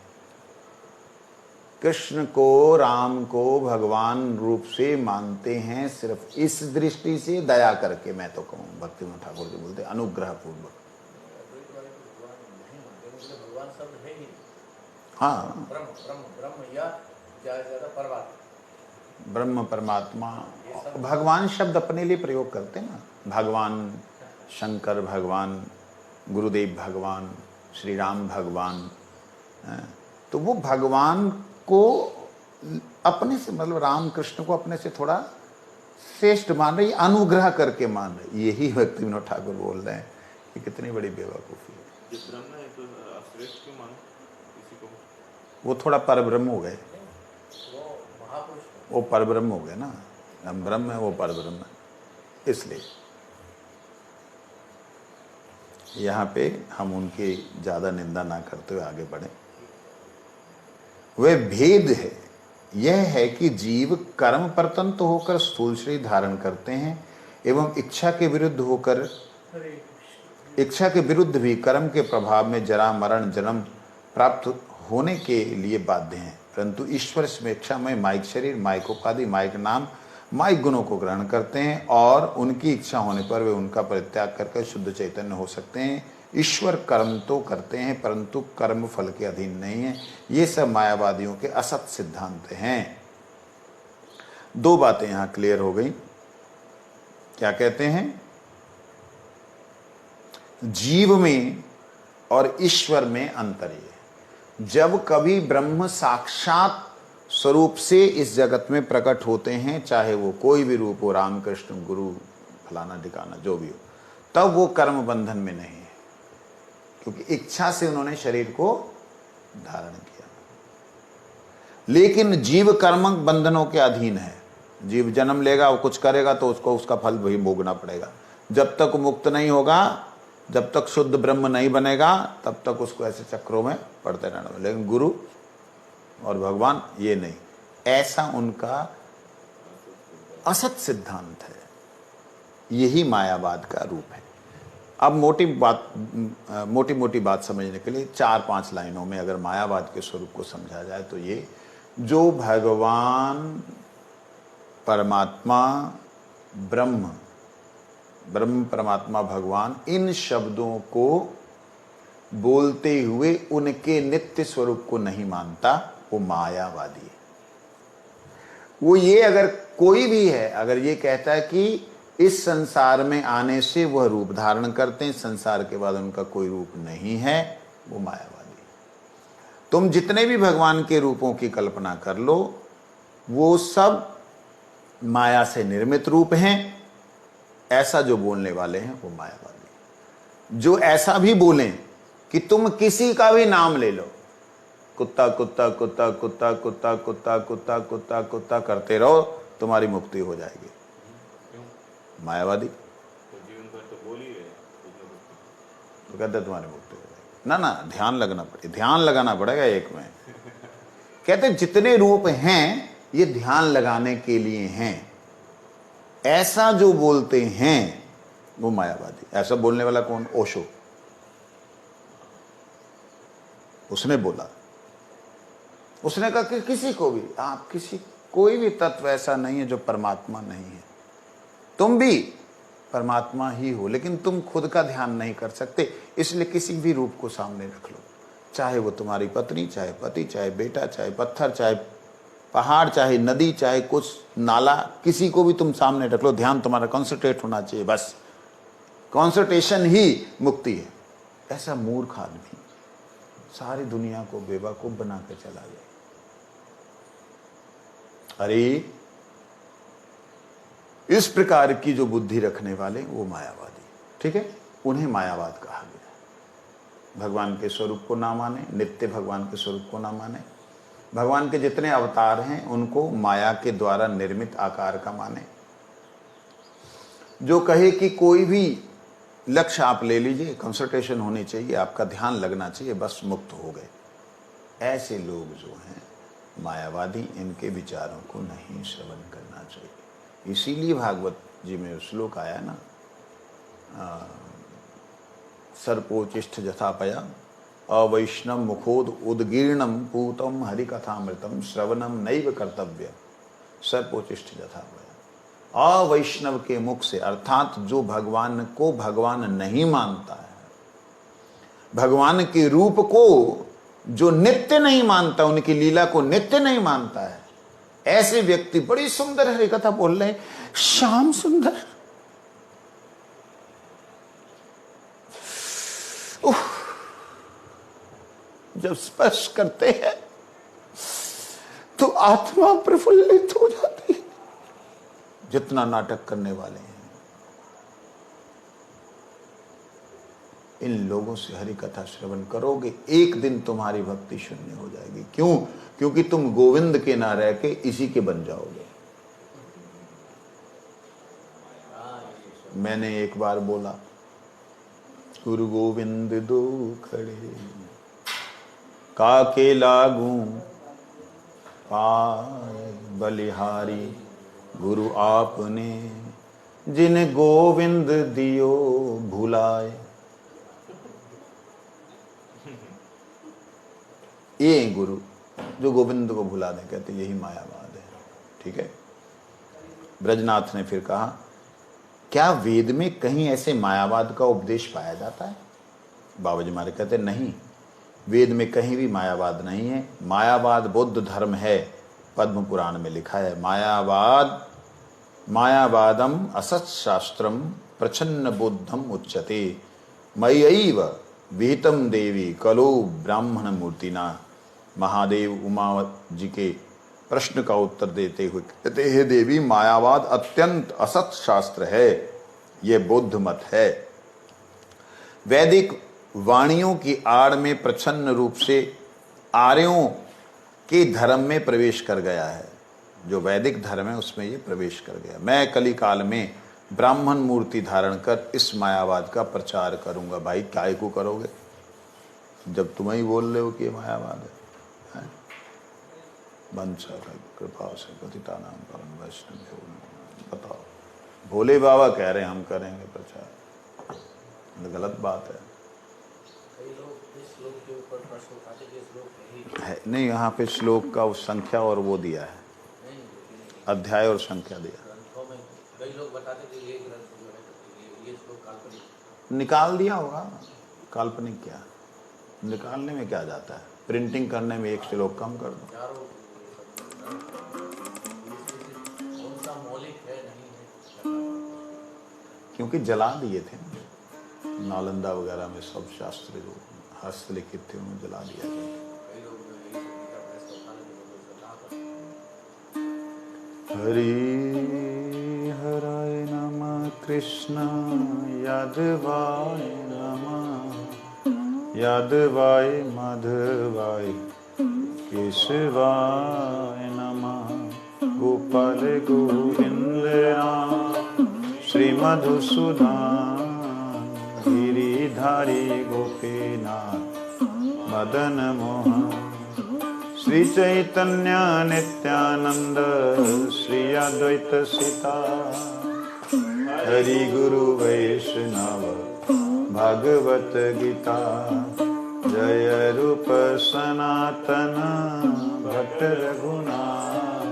S1: कृष्ण को, राम को भगवान रूप से मानते हैं सिर्फ इस दृष्टि से, दया करके। मैं तो कहूँ भक्तिविनोद ठाकुर जी बोलते अनुग्रह पूर्वक।
S3: भगवान शब्द है ही नहीं।
S1: हाँ,
S3: ब्रह्म ब्रह्म ब्रह्म या ज्यादा परमात्मा,
S1: ब्रह्म परमात्मा। भगवान शब्द अपने लिए प्रयोग करते हैं ना। भगवान शंकर भगवान, गुरुदेव भगवान, श्री राम भगवान। तो वो भगवान को अपने से, मतलब राम कृष्ण को अपने से थोड़ा श्रेष्ठ मान रहे, अनुग्रह करके मान रहे। यही भक्तिविनोद ठाकुर बोल रहे हैं कि कितनी बड़ी बेवकूफ़ी है।
S2: जब ब्रह्म है तो श्रेष्ठ क्यों मानो किसी को?
S1: वो थोड़ा परब्रह्म हो गए,
S3: वो महापुरुष है।
S1: वो परब्रह्म हो गए ना। हम ब्रह्म है, वो परब्रह्म है। इसलिए यहाँ पे हम उनकी ज़्यादा निंदा ना करते हुए आगे बढ़े। वह भेद है, यह है कि जीव कर्म परतंत्र तो होकर स्थूल शरीर धारण करते हैं एवं इच्छा के विरुद्ध होकर, इच्छा के विरुद्ध भी कर्म के प्रभाव में जरा मरण जन्म प्राप्त होने के लिए बाध्य हैं। परंतु ईश्वर स्वेच्छामय माइक शरीर, माइक उपाधि, माइक नाम, माइक गुणों को ग्रहण करते हैं और उनकी इच्छा होने पर वे उनका परित्याग करके शुद्ध चैतन्य हो सकते हैं। ईश्वर कर्म तो करते हैं परंतु कर्म फल के अधीन नहीं है। ये सब मायावादियों के असत सिद्धांत हैं। दो बातें यहां क्लियर हो गई। क्या कहते हैं? जीव में और ईश्वर में अंतर है। जब कभी ब्रह्म साक्षात स्वरूप से इस जगत में प्रकट होते हैं, चाहे वो कोई भी रूप हो, रामकृष्ण, गुरु, फलाना ठिकाना जो भी हो, तब वो कर्म बंधन में नहीं है, क्योंकि इच्छा से उन्होंने शरीर को धारण किया। लेकिन जीव कर्म बंधनों के अधीन है। जीव जन्म लेगा, वो कुछ करेगा तो उसको उसका फल वही भोगना पड़ेगा। जब तक मुक्त नहीं होगा, जब तक शुद्ध ब्रह्म नहीं बनेगा, तब तक उसको ऐसे चक्रों में पड़ते रहना। लेकिन गुरु और भगवान ये नहीं, ऐसा उनका असत सिद्धांत है। यही मायावाद का रूप है। अब मोटी मोटी बात समझने के लिए 4-5 लाइनों में अगर मायावाद के स्वरूप को समझा जाए तो ये, जो भगवान परमात्मा ब्रह्म, ब्रह्म परमात्मा भगवान, इन शब्दों को बोलते हुए उनके नित्य स्वरूप को नहीं मानता, वो मायावादी है। वो ये, अगर कोई भी है, अगर ये कहता है कि इस संसार में आने से वह रूप धारण करते हैं, संसार के बाद उनका कोई रूप नहीं है, वो मायावादी है। तुम जितने भी भगवान के रूपों की कल्पना कर लो, वो सब माया से निर्मित रूप हैं। ऐसा जो बोलने वाले हैं वो मायावादी। जो ऐसा भी बोलें कि तुम किसी का भी नाम ले लो, कुत्ता कुत्ता कुत्ता कुत्ता कुत्ता कुत्ता कुत्ता कुत्ता कुत्ता करते रहो, तुम्हारी मुक्ति हो जाएगी। मायावादी
S2: तो जीवन भर तो बोल ही रहे,
S1: तो कहते तुम्हारी मुक्ति हो जाएगी। ना ना, ध्यान लगना पड़ेगा, ध्यान लगाना पड़ेगा एक में। कहते जितने रूप हैं ये ध्यान लगाने के लिए हैं। ऐसा जो बोलते हैं वो मायावादी। ऐसा बोलने वाला कौन? ओशो। उसने बोला, उसने कहा कि किसी को भी, आप किसी, कोई भी तत्व ऐसा नहीं है जो परमात्मा नहीं है। तुम भी परमात्मा ही हो, लेकिन तुम खुद का ध्यान नहीं कर सकते, इसलिए किसी भी रूप को सामने रख लो। चाहे वो तुम्हारी पत्नी, चाहे पति, चाहे बेटा, चाहे पत्थर, चाहे पहाड़, चाहे नदी, चाहे कुछ नाला, किसी को भी तुम सामने रख लो। ध्यान तुम्हारा कॉन्सेंट्रेट होना चाहिए, बस कॉन्सेंट्रेशन ही मुक्ति है। ऐसा मूर्ख आदमी सारी दुनिया को बेवकूफ बना के चला गया। अरे इस प्रकार की जो बुद्धि रखने वाले वो मायावादी, ठीक है, उन्हें मायावाद कहा गया। भगवान के स्वरूप को ना माने, नित्य भगवान के स्वरूप को ना माने, भगवान के जितने अवतार हैं उनको माया के द्वारा निर्मित आकार का माने, जो कहे कि कोई भी लक्ष्य आप ले लीजिए, कंसंट्रेशन होनी चाहिए, आपका ध्यान लगना चाहिए, बस मुक्त हो गए, ऐसे लोग जो हैं मायावादी, इनके विचारों को नहीं श्रवण करना चाहिए। इसीलिए भागवत जी में श्लोक आया ना, सर्पोचिष्ठ जथापया अवैष्णव मुखोद उद्गीर्णम पूतम हरिकथामृतम श्रवणम नैव कर्तव्य। सर्पोचिष्ठ जथापया, अवैष्णव के मुख से, अर्थात जो भगवान को भगवान नहीं मानता है, भगवान के रूप को जो नित्य नहीं मानता, उनकी लीला को नित्य नहीं मानता है, ऐसे व्यक्ति बड़ी सुंदर हरिकथा बोल रहे हैं, श्याम सुंदर, जब स्पर्श करते हैं तो आत्मा प्रफुल्लित हो जाती है। जितना नाटक करने वाले हैं, इन लोगों से हरि कथा श्रवण करोगे, एक दिन तुम्हारी भक्ति शून्य हो जाएगी। क्यों? क्योंकि तुम गोविंद के ना रह के इसी के बन जाओगे। मैंने एक बार बोला, गुरु गोविंद दो खड़े काके लागू पाए बलिहारी, गुरु आपने जिन गोविंद दियो भुलाए। ये गुरु जो गोविंद को भुला दे, कहते यही मायावाद है। ठीक है। ब्रजनाथ ने फिर कहा, क्या वेद में कहीं ऐसे मायावाद का उपदेश पाया जाता है? बाबा जी हमारे कहते नहीं, वेद में कहीं भी मायावाद नहीं है। मायावाद बौद्ध धर्म है, पद्म पुराण में लिखा है, मायावादम असत शास्त्रम प्रच्छन्न बुद्धम उच्यते, मय्यैव विहितम देवी कलो ब्राह्मण मूर्तिना। महादेव उमा जी के प्रश्न का उत्तर देते हुए कहते, हे देवी, मायावाद अत्यंत असत शास्त्र है, यह बौद्ध मत है। वैदिक वाणियों की आड़ में प्रच्छन्न रूप से आर्यों के धर्म में प्रवेश कर गया है। जो वैदिक धर्म है उसमें ये प्रवेश कर गया। मैं कली काल में ब्राह्मण मूर्ति धारण कर इस मायावाद का प्रचार करूंगा। भाई काय को करोगे जब तुम ही बोल रहे हो कि ये मायावाद है? वंश कृपा से पतितानां पावन वैष्णव। बताओ, भोले बाबा कह रहे हैं हम करेंगे प्रचार, तो गलत बात है। नहीं, यहाँ पे श्लोक का उस संख्या और वो दिया है, अध्याय और संख्या दिया।
S3: कई लोग बताते थे ये ग्रंथ जो है ये श्लोक काल्पनिक,
S1: निकाल दिया होगा। काल्पनिक क्या, निकालने में क्या जाता है? प्रिंटिंग करने में एक श्लोक कम कर दो। क्योंकि जला दिए थे नालंदा वगैरह में सब शास्त्र जो हस्तलिखित थे उन्हें जला दिया गया। हरि हराय नमः, कृष्ण यादवाय नमः, यादवाय माधवाय केशवाय नमः, गोपाल गोविंद राम श्री मधुसूदन गिरिधारी गोपीनाथ मदन मोहन, श्री चैतन्य नित्यानंद श्री अद्वैत सीता, हरि गुरु वैष्णव भागवत गीता, जय रूप सनातन भट्ट रघुनाथ,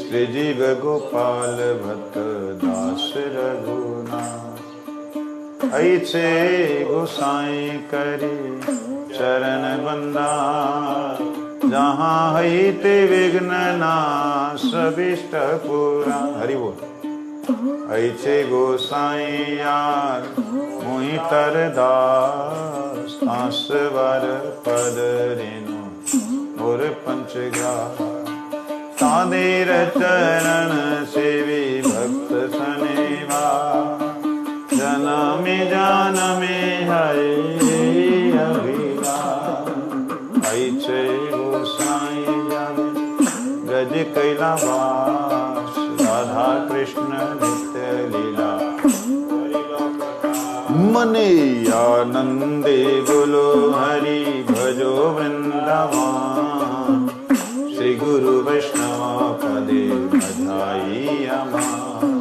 S1: श्री जीव गोपाल भट्ट दास रघुनाथ। ऐसे गोसाई करी चरण बंदा, जहाँ है ते विघ्न नाश विष्ट पूरा। हरि बोल। ऐसे गोसाई यार मुहि तर दास, आसवर पद रेणु और पंचगा, तादेर चरण सेवी भक्त सनेवा, जनमे जानमे हरे वास, राधा कृष्ण नित्य लीला। मने आनंदे बोलो हरि भजो वृंदावन, श्री गुरु वैष्णव पदे बधाई अमान।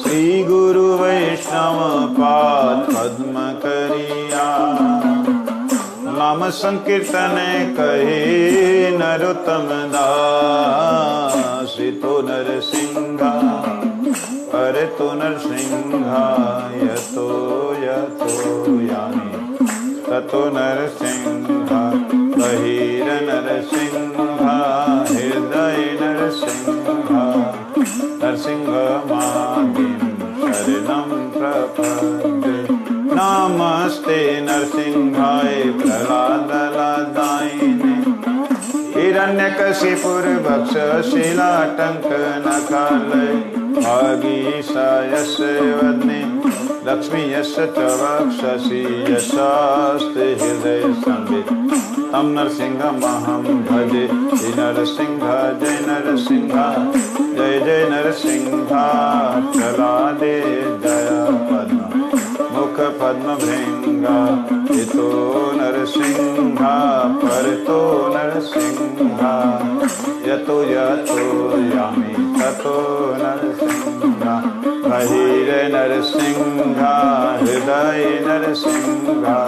S1: श्री गुरु वैष्णव पाद पद्म करिया, नाम संकीर्तन कहे नरोत्तम दास। तो नरसिंहा अरे तो नरसिंहा, यतो यतो यानि ततो नरसिंहा। बहिर नरसिंहा हृदय नरसिंहा, नरसिंहमादिं शरणं प्रपद्ये। नमस्ते नरसिंहाय प्रह्लादलादायिने, हिरण्यकशिपुर्भक्ष शिलाटंक नखालय। भागीशायस्य वदने लक्ष्मी यस्य च वक्षसि, यशास्ते हृदय संवित् तं नरसिंहमहं भजे। श्री नरसिंह जय नरसिंह, जय जय नरसिंह। प्रह्लादे जय पद्म मुख पद्म भृंगा, इतो नरसिंहा परतो नरसिंहा। यतो यतो यामि ततो नरसिंहा। बहिर नरसिंहा हृदय नरसिंहा,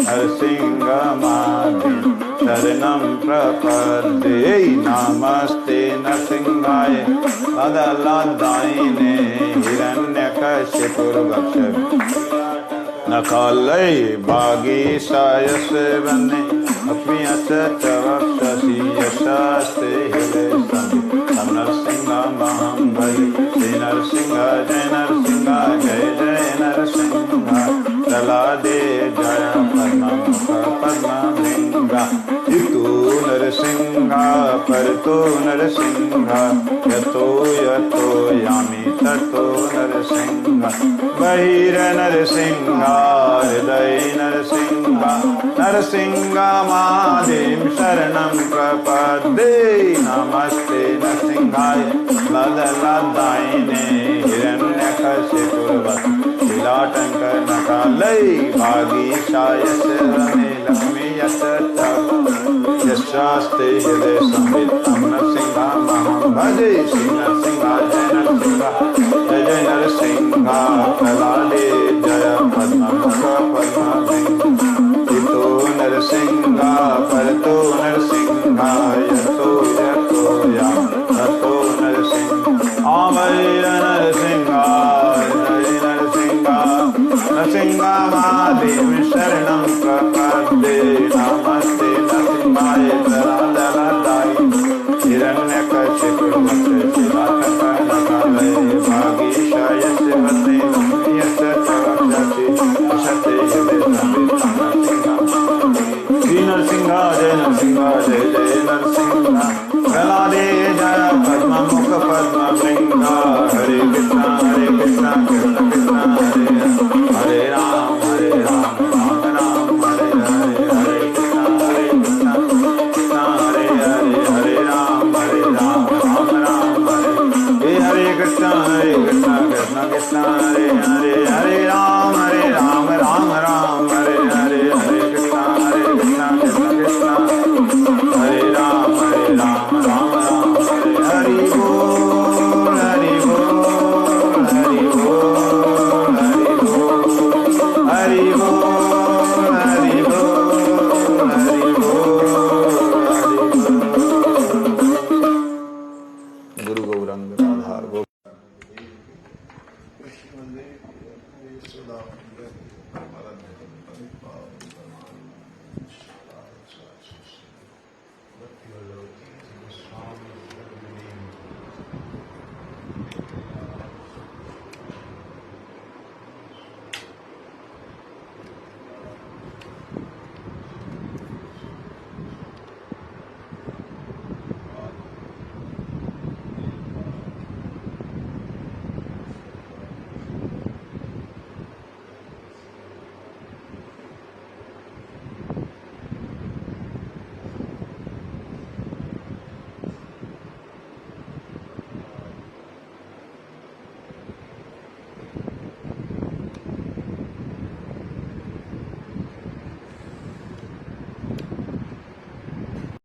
S1: नरसिंहमादिं शरणं प्रपद्ये। नमस्ते नरसिंहाय प्रह्लादायिने, हिरण्यकशिपुर्भक्ष नखालय। भागीशायस्य वदने लक्ष्मी यस्य च वक्षसि, यशास्ते हृदय संवित् तं नरसिंहमहं भजे। श्री नरसिंह जय नरसिंह, जय जय नरसिंह। प्रह्लादे जय पद्म मुख पद्म भृंगा, इतो नरसिंहा परतो नरसिंहा। यतो यतो यामि ततो नरसिंहा। बहिर नरसिंहा हृदय नरसिंहा, नरसिंहमादिं शरणं प्रपद्ये। नमस्ते नरसिंहाय प्रह्लादलादायिने, हिरण्यकशिपुर्भक्ष शिलाटंक नखालय। भागीशायस्य वदने लक्ष्मी यस्य च यशास्ते हृदय संवित् तं नरसिंहमहं भजे। श्री नरसिंह जय नरसिंह, जय जय नरसिंह। प्रह्लादे जय पद्म मुख पद्म भृंगा, इतो नरसिंहा परतो नरसिंहा। यतो यतो यामि ततो नरसिंहा। आमय नरसिंहा जय नरसिंहा, नरसिंहमादिं शरणं प्रपद्ये। नमस्ते नरसिंहाय प्रह्लादलादायिने, हिरण्यकशिपुर्भक्ष शिलाटंक नखालय। भागीशायस्य वदने लक्ष्मी यस्य च वक्षसि, यशास्ते हृदय संवित् तं नरसिंहमहं भजे। श्री नरसिंह जय नरसिंह, जय जय नरसिंह। प्रह्लादे जय पद्म मुख पद्म भृंगा, हरे कृष्ण कृष्ण कृष्ण हरे हरे, राम राम राम हरे हरे, हरे कृष्ण कृष्ण हरे हरे, हरे राम राम हरे हे। हरे कृष्ण कृष्ण कृष्ण हरे हरे, हरे राम राम राम